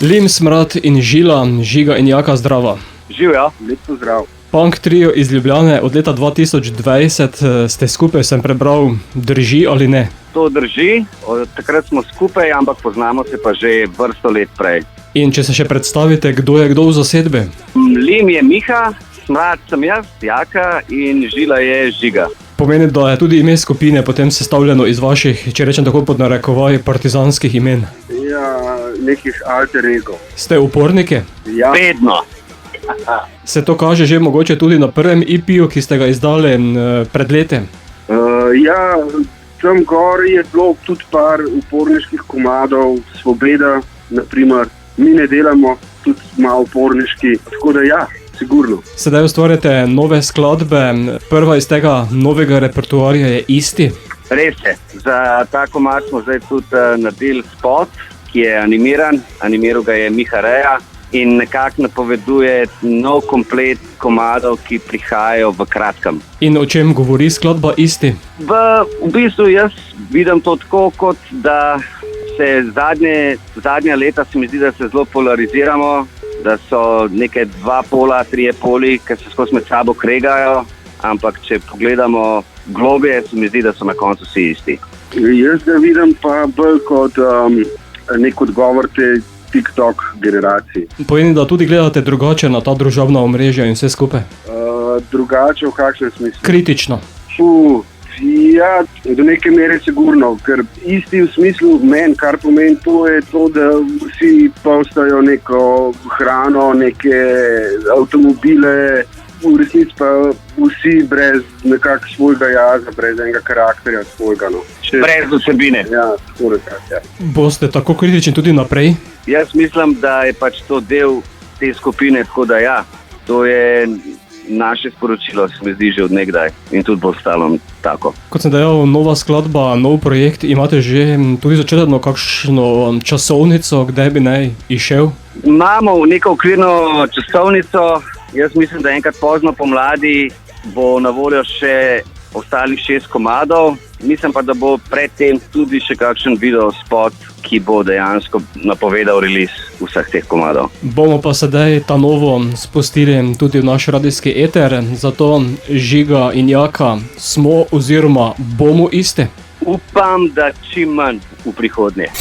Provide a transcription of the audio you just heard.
Lim, Smrad in Žila, Žiga in Jaka, zdrava. Živijo, lep pozdrav. Punk trio iz Ljubljane od leta 2020 ste skupaj, sem prebral, drži ali ne? To drži, od takrat smo skupaj, ampak poznamo se pa že vrsto let prej. In če se še predstavite, kdo je kdo v zasedbi? Lim je Miha, Smrad sem jaz, Jaka in Žila je Žiga. Pomeni, da je tudi ime skupine potem sestavljeno iz vaših, če rečem tako pod narekovaj, partizanskih imen. Ja, nekih alter ego. Ste uporniki? Ja, Vedno. Se to kaže že mogoče tudi na prvem EP-ju, ki ste ga izdali pred leti? ja, tam gor je bilo tudi par uporniških komadov, Svobeda, naprimer. Mi ne delamo tudi malo uporniški, tako da ja, sigurno. Sedaj ustvarjate nove skladbe, prva iz tega novega repertoarja je Isti. Res je, za ta komad smo zdaj tudi naredili spot, ki je animiran, animiral ga je Miha Reja in nekako napoveduje nov komplet komadov, ki prihajajo v kratkem. In o čem govori skladba Isti? V bistvu jaz vidim to tako, kot da se zadnja leta se mi zdi, da se zelo polariziramo, da so neke dva pola, trije poli, ki se skozi med sabo kregajo, ampak če pogledamo globje, se mi zdi, da so na koncu vsi isti. Jaz ga vidim pa bolj kot nek odgovor te TikTok generaciji. Pomeni, da tudi gledate drugače na ta družabna omrežja in vse skupaj? Drugače v kakšnem smislu? Kritično. Ja, do neke mere sigurno, ker isti v smislu meni, kar pomeni to je to, da vsi postajo neko hrano, neke avtomobile, v resnici pa vsi brez nekak svojega jaza, brez enega karakterja svojega. No. Brez vsebine. Ja, tako nekak, ja. Boste tako kritični tudi naprej? Jaz mislim, da je pač to del te skupine, tako da ja, to je naše sporočilo, se mi zdi že od nekdaj in tudi bo ostalo tako. Kot sem dejal, nova skladba, nov projekt, imate že tudi začrtano kakšno časovnico, kdaj bi naj išel? Imamo neko okvirno časovnico, jaz mislim, da enkrat pozno pomladi bo na voljo še ostalih 6 komadov, mislim pa, da bo predtem tudi še kakšen video spot, ki bo dejansko napovedal release vseh teh komadov. Bomo pa sedaj ta novo spustili tudi v naš radijski eter, zato Žiga in Jaka smo oziroma bomo isti. Upam, da čim manj v prihodnje.